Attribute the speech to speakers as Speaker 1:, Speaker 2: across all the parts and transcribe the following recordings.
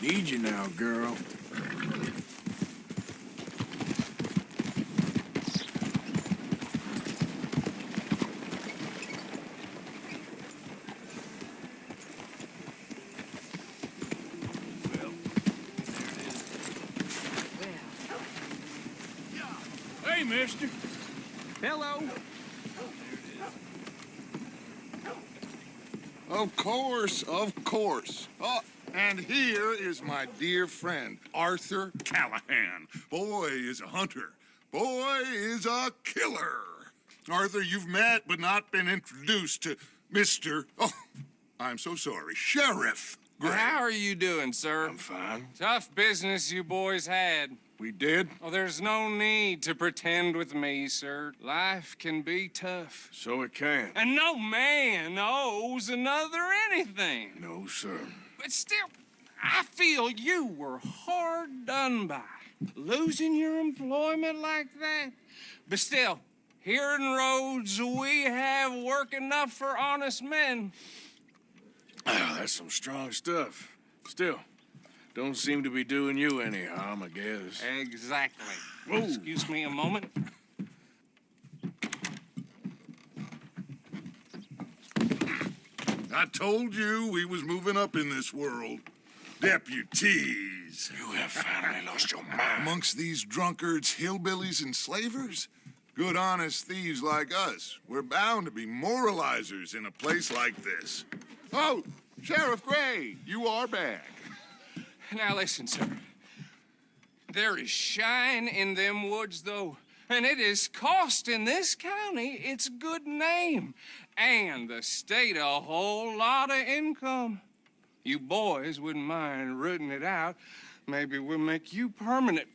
Speaker 1: Need you now, girl. Hey, mister.
Speaker 2: Hello.
Speaker 3: Of course, of course. Oh, and here is my dear friend, Arthur Callahan. Boy is a hunter. Boy is a killer. Arthur, you've met but not been introduced to Mr. Oh, I'm so sorry, Sheriff Gray.
Speaker 4: How are you doing, sir?
Speaker 1: I'm fine.
Speaker 4: Tough business you boys had.
Speaker 3: We did?
Speaker 4: Oh, there's no need to pretend with me, sir. Life can be tough.
Speaker 1: So it can.
Speaker 4: And no man owes another anything.
Speaker 1: No, sir.
Speaker 4: But still, I feel you were hard done by. Losing your employment like that. But still, here in Rhodes, we have work enough for honest men.
Speaker 1: Ah, that's some strong stuff. Still, don't seem to be doing you any harm, I guess.
Speaker 4: Exactly.
Speaker 1: Whoa.
Speaker 4: Excuse me a moment.
Speaker 3: I told you we was moving up in this world. Deputies.
Speaker 1: You have finally lost your mind.
Speaker 3: Amongst these drunkards, hillbillies, and slavers? Good, honest thieves like us. We're bound to be moralizers in a place like this. Oh, Sheriff Gray, you are back.
Speaker 4: Now listen, sir. There is shine in them woods, though, and it is costing this county its good name and the state a whole lot of income. You boys wouldn't mind rooting it out. Maybe we'll make you permanent.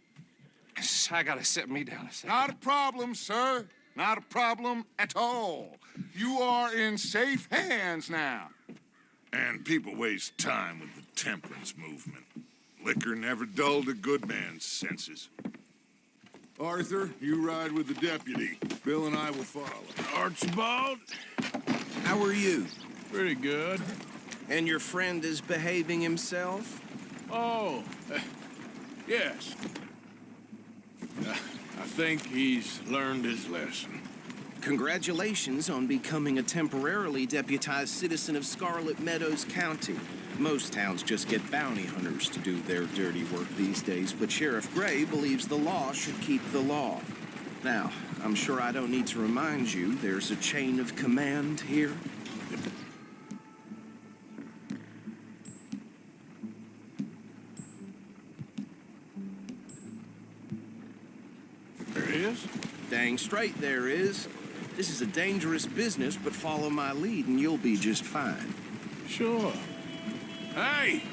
Speaker 4: I gotta sit me down a second.
Speaker 3: Not a problem, sir. Not a problem at all. You are in safe hands now. And people waste time with the temperance movement. Liquor never dulled a good man's senses. Arthur, you ride with the deputy. Bill and I will follow.
Speaker 1: Archibald?
Speaker 2: How are you?
Speaker 1: Pretty good.
Speaker 2: And your friend is behaving himself?
Speaker 1: Oh, yes. I think he's learned his lesson.
Speaker 2: Congratulations on becoming a temporarily deputized citizen of Scarlet Meadows County. Most towns just get bounty hunters to do their dirty work these days, but Sheriff Gray believes the law should keep the law. Now, I'm sure I don't need to remind you there's a chain of command here.
Speaker 1: There is?
Speaker 2: Dang straight there is. This is a dangerous business, but follow my lead and you'll be just fine.
Speaker 1: Sure. Hey!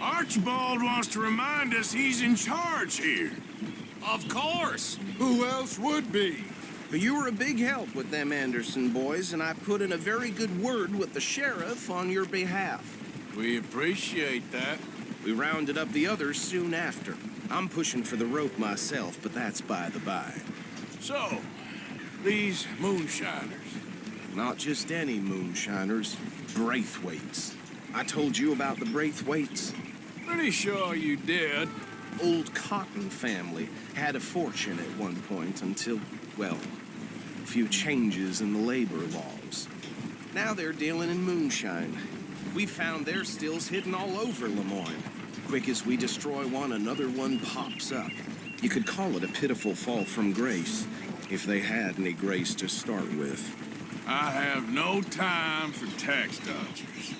Speaker 1: Archibald wants to remind us he's in charge here.
Speaker 4: Of course.
Speaker 3: Who else would be?
Speaker 2: But you were a big help with them Anderson boys, and I put in a very good word with the sheriff on your behalf.
Speaker 1: We appreciate that.
Speaker 2: We rounded up the others soon after. I'm pushing for the rope myself, but that's by the by.
Speaker 1: So, these moonshiners.
Speaker 2: Not just any moonshiners, Braithwaites. I told you about the Braithwaites.
Speaker 1: Pretty sure you did.
Speaker 2: Old Cotton family had a fortune at one point until, well, a few changes in the labor laws. Now they're dealing in moonshine. We found their stills hidden all over Lemoyne. Quick as we destroy one, another one pops up. You could call it a pitiful fall from grace, if they had any grace to start with.
Speaker 1: I have no time for tax dodgers.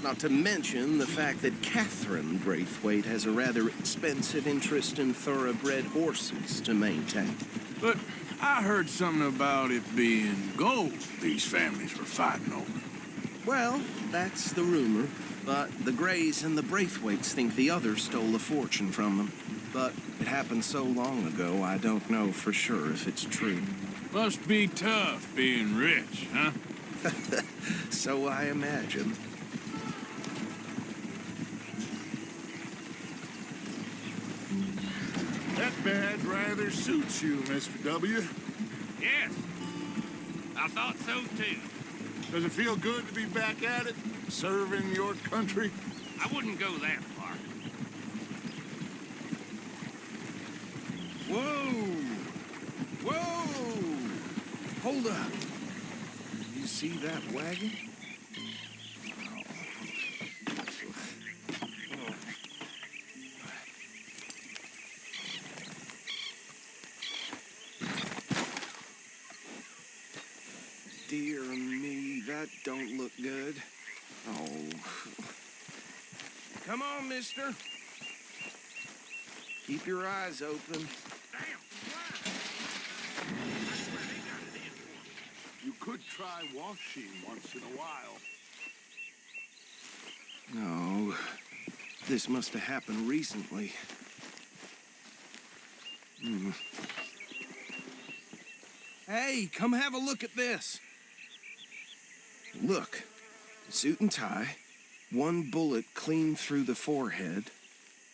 Speaker 2: Not to mention the fact that Catherine Braithwaite has a rather expensive interest in thoroughbred horses to maintain.
Speaker 1: But I heard something about it being gold these families were fighting over.
Speaker 2: Well, that's the rumor. But the Grays and the Braithwaites think the others stole a fortune from them. But it happened so long ago, I don't know for sure if it's true.
Speaker 1: Must be tough being rich, huh?
Speaker 2: So I imagine.
Speaker 3: That badge rather suits you, Mr. W.
Speaker 5: Yes, I thought so too.
Speaker 3: Does it feel good to be back at it, serving your country?
Speaker 5: I wouldn't go that far.
Speaker 2: Whoa! Whoa! Hold up. You see that wagon? Dear me, that don't look good. Oh. Come on, mister. Keep your eyes open.
Speaker 3: You could try washing once in a while.
Speaker 2: No. This must have happened recently. Hey, come have a look at this. Look, suit and tie, one bullet clean through the forehead.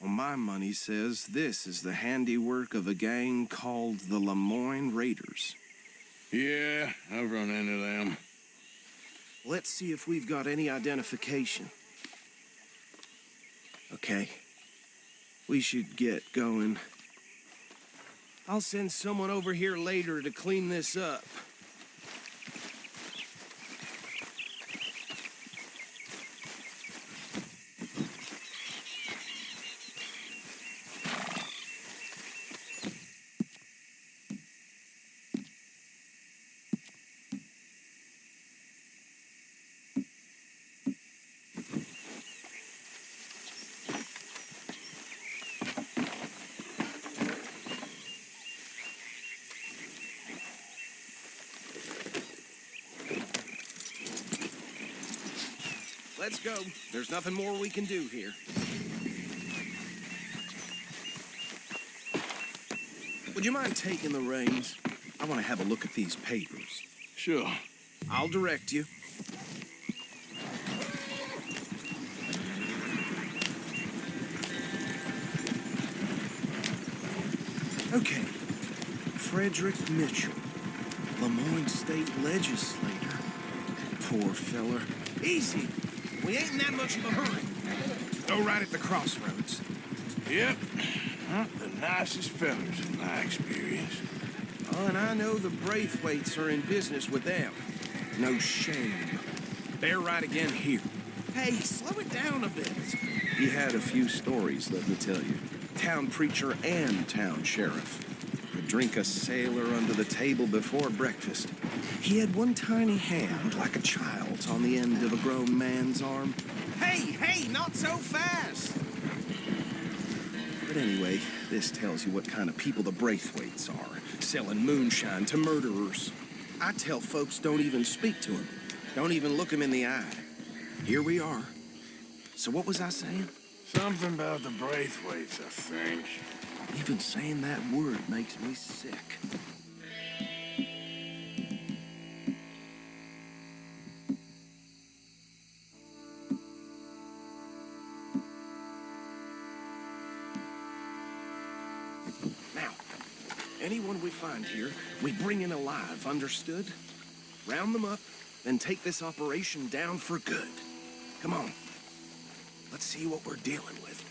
Speaker 2: Well, my money says this is the handiwork of a gang called the Lemoyne Raiders.
Speaker 1: Yeah, I've run into them.
Speaker 2: Let's see if we've got any identification. Okay, we should get going. I'll send someone over here later to clean this up. Let's go. There's nothing more we can do here. Would you mind taking the reins? I want to have a look at these papers.
Speaker 1: Sure.
Speaker 2: I'll direct you. Okay. Frederick Mitchell, Lemoyne State Legislator. Poor feller. Easy. We ain't in that much of a hurry. Go right at the crossroads.
Speaker 1: Yep. Not the nicest fellas in my experience.
Speaker 2: Oh, and I know the Braithwaites are in business with them. No shame. They're right again here. Hey, slow it down a bit. He had a few stories, let me tell you. Town preacher and town sheriff. Could drink a sailor under the table before breakfast. He had one tiny hand, like a child's, on the end of a grown man's arm. Hey, not so fast! But anyway, this tells you what kind of people the Braithwaites are, selling moonshine to murderers. I tell folks don't even speak to them. Don't even look them in the eye. Here we are. So what was I saying?
Speaker 1: Something about the Braithwaites, I think.
Speaker 2: Even saying that word makes me sick. Now, anyone we find here, we bring in alive, understood? Round them up, then take this operation down for good. Come on. Let's see what we're dealing with.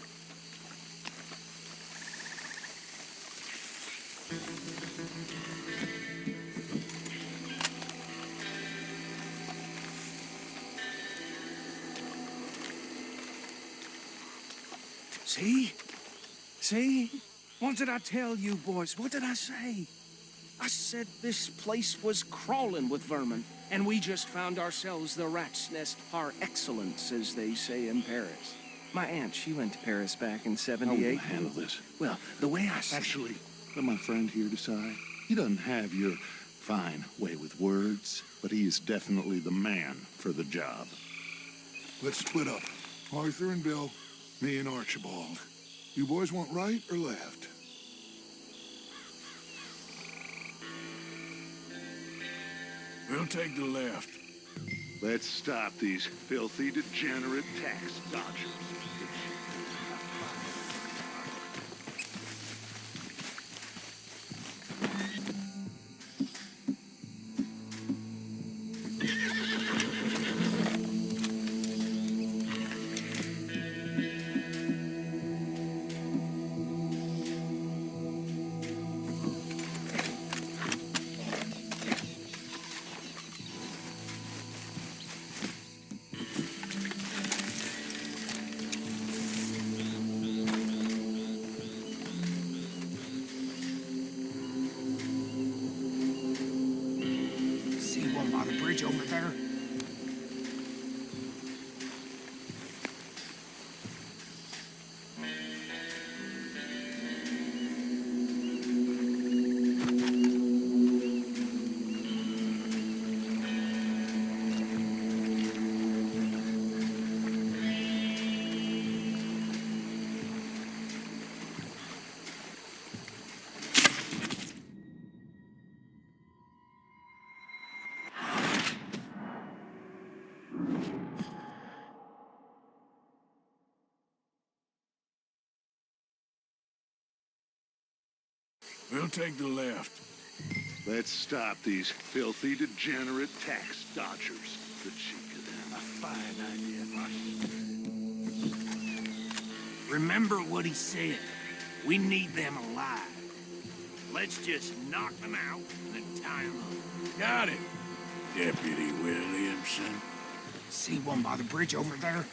Speaker 2: See? See? What did I tell you, boys? What did I say? I said this place was crawling with vermin, and we just found ourselves the rat's nest par excellence, as they say in Paris. My aunt, she went to Paris back in
Speaker 6: How will
Speaker 2: '78.
Speaker 6: you handle this?
Speaker 2: Well, the way I see
Speaker 6: Actually, let my friend here decide. He doesn't have your fine way with words, but he is definitely the man for the job.
Speaker 3: Let's split up. Arthur and Bill, me and Archibald. You boys want right or left?
Speaker 1: We'll take the left.
Speaker 3: Let's stop these filthy, degenerate tax dodgers.
Speaker 7: one by the bridge over there?
Speaker 1: We'll take the left.
Speaker 6: Let's stop these filthy, degenerate tax dodgers. The cheek of them. A fine idea, Marshal.
Speaker 5: Remember what he said. We need them alive. Let's just knock them out and tie them up.
Speaker 1: Got it, Deputy Williamson.
Speaker 7: See one by the bridge over there?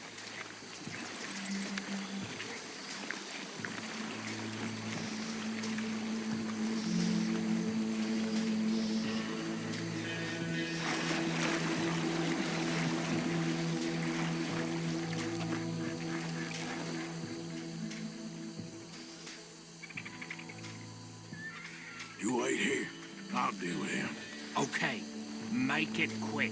Speaker 1: You wait here. I'll deal with him.
Speaker 5: Okay, make it quick.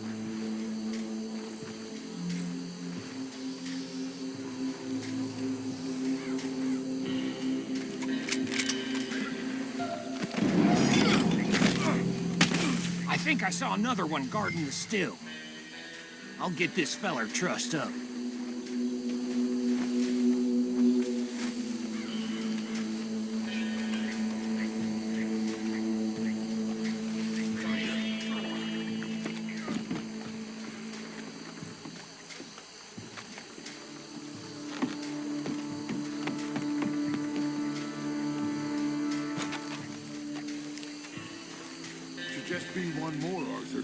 Speaker 7: I think I saw another one guarding the still. I'll get this feller trussed up.
Speaker 6: Should just be one more, Arthur.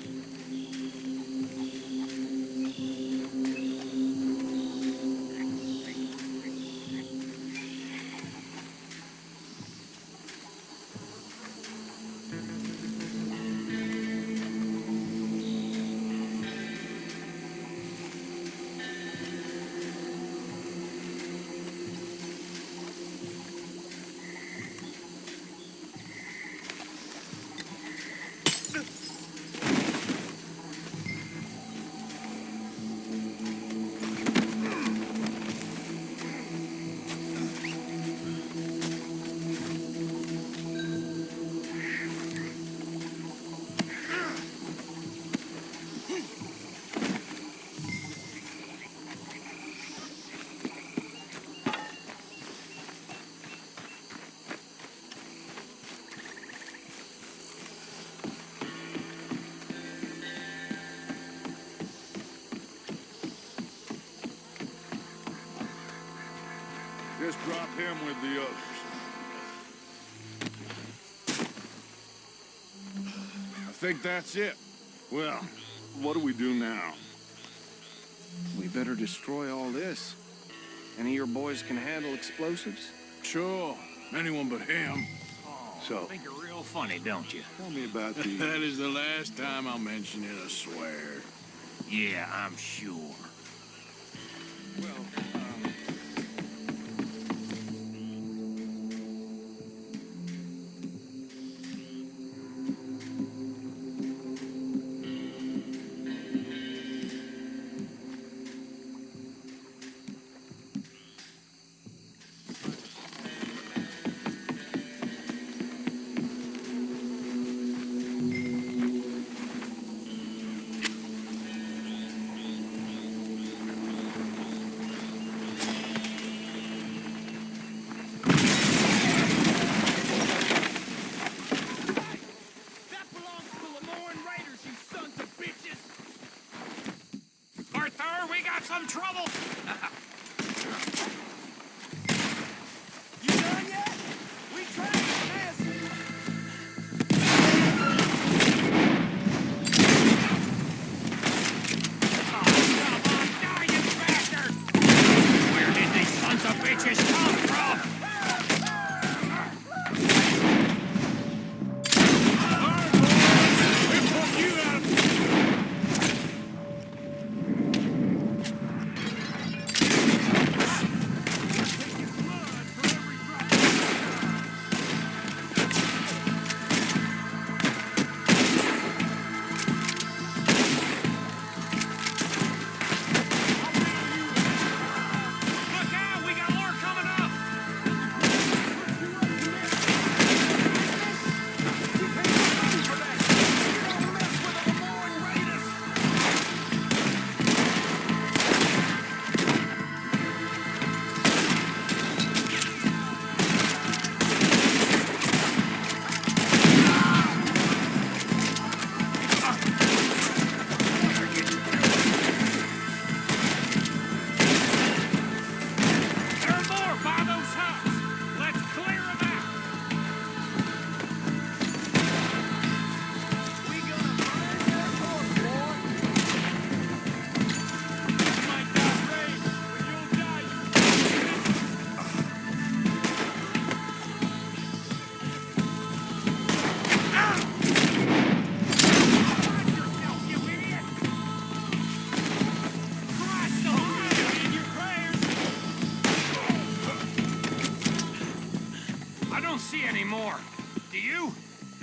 Speaker 6: Just drop him with the others.
Speaker 1: I think that's it.
Speaker 6: Well, what do we do now?
Speaker 2: We better destroy all this. Any of your boys can handle explosives?
Speaker 1: Sure. Anyone but him.
Speaker 6: So,
Speaker 5: Think you're real funny, don't you?
Speaker 6: tell me about the...
Speaker 1: That is the last time I'll mention it, I swear.
Speaker 5: Yeah, I'm sure. Arthur, we got some trouble!
Speaker 7: You done yet? We tried this.
Speaker 5: Die, you bastard! Where did these sons of bitches come from?
Speaker 1: We put you out of...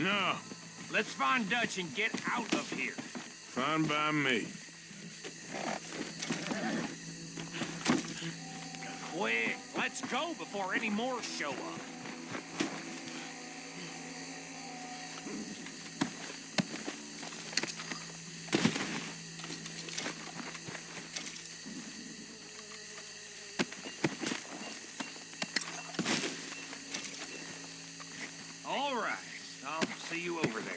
Speaker 1: No,
Speaker 5: Let's find Dutch and get out of here.
Speaker 1: fine by me.
Speaker 5: Quick, let's go before any more show up. All right, I'll see you over there.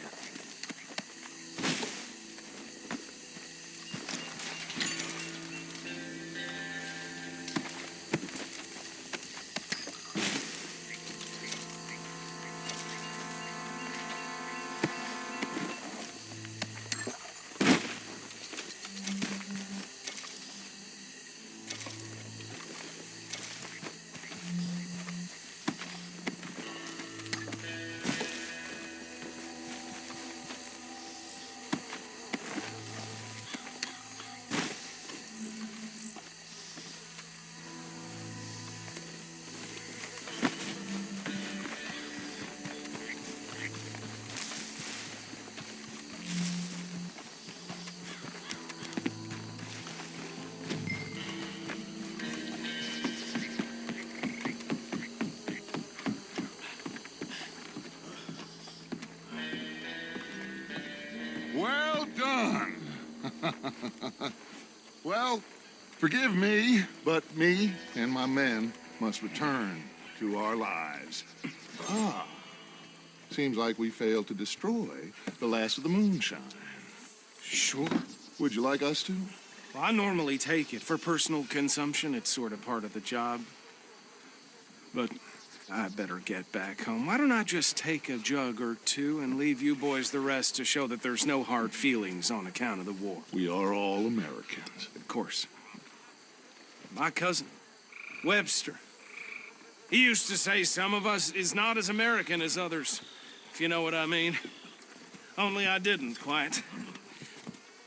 Speaker 3: Well done. Well, forgive me, but me and my men must return to our lives. Seems like we failed to destroy the last of the moonshine.
Speaker 2: Sure.
Speaker 3: Would you like us to?
Speaker 2: Well, I normally take it for personal consumption. It's sort of part of the job. But I better get back home. Why don't I just take a jug or two and leave you boys the rest to show that there's no hard feelings on account of the war?
Speaker 3: We are all Americans.
Speaker 2: Of course. My cousin, Webster, he used to say some of us is not as American as others, if you know what I mean. Only I didn't quite.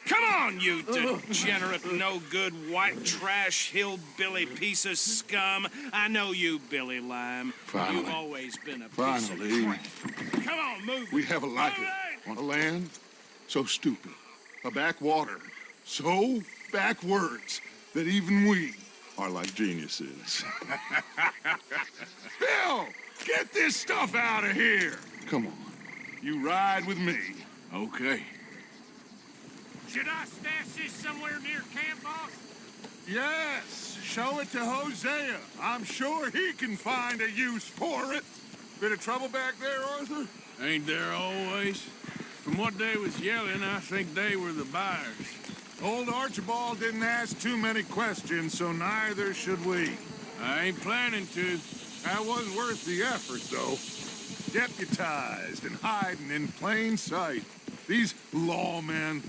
Speaker 2: Come on, you degenerate, no-good, white trash, hillbilly piece of scum. I know you, Billy Lime.
Speaker 3: Finally.
Speaker 2: You've always been a piece
Speaker 3: Finally.
Speaker 2: of crap. Come on, move.
Speaker 3: We have a like
Speaker 2: Move
Speaker 3: it. On a land so stupid. A backwater so backwards that even we are like geniuses. Bill, get this stuff out of here. Come on. You ride with me.
Speaker 1: Okay.
Speaker 5: Should I stash this somewhere near camp, boss?
Speaker 3: Yes, show it to Hosea. I'm sure he can find a use for it. Bit of trouble back there, Arthur?
Speaker 1: Ain't there always? From what they was yelling, I think they were the buyers.
Speaker 3: Old Archibald didn't ask too many questions, so neither should we.
Speaker 1: I ain't planning to.
Speaker 3: That was worth the effort, though. Deputized and hiding in plain sight. These lawmen,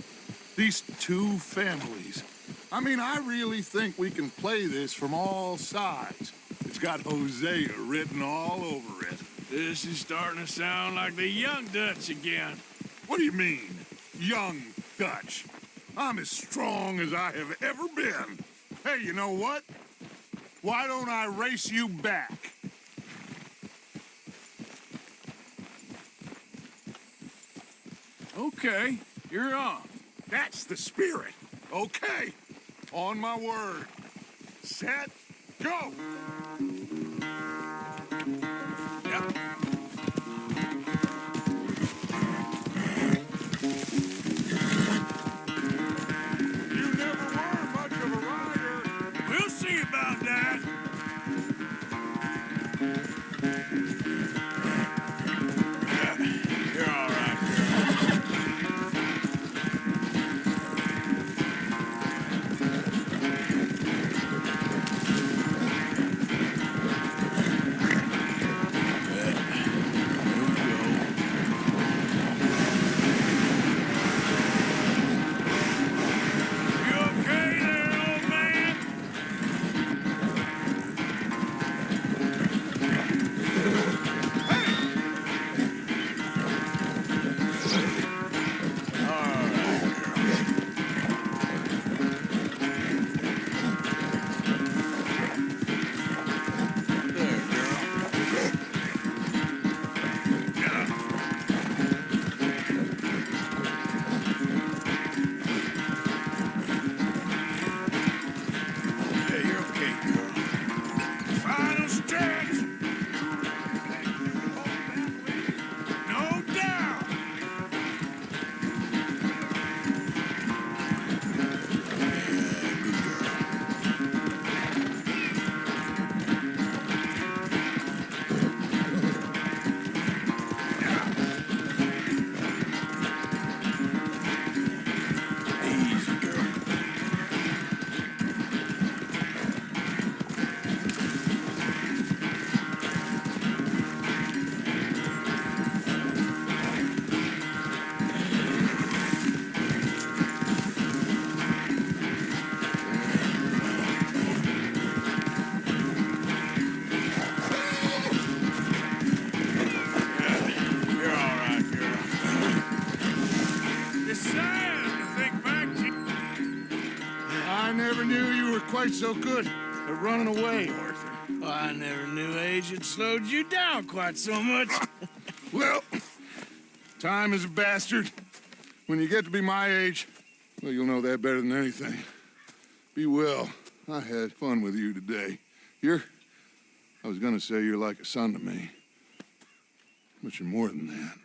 Speaker 3: these two families. I mean, I really think we can play this from all sides. It's got Hosea written all over it.
Speaker 1: This is starting to sound like the young Dutch again.
Speaker 3: What do you mean, young Dutch? I'm as strong as I have ever been. Hey, you know what? Why don't I race you back?
Speaker 1: Okay, you're on.
Speaker 3: That's the spirit. Okay. On my word. Set, go!
Speaker 1: Yep.
Speaker 3: You never were much of a rider.
Speaker 1: We'll see about that. You're all right.
Speaker 3: I never knew you were quite so good at running away, Arthur.
Speaker 1: Well, I never knew age had slowed you down quite so much.
Speaker 3: Well, time is a bastard. When you get to be my age, well, you'll know that better than anything. Be well. I had fun with you today. I was gonna say you're like a son to me, but you're more than that.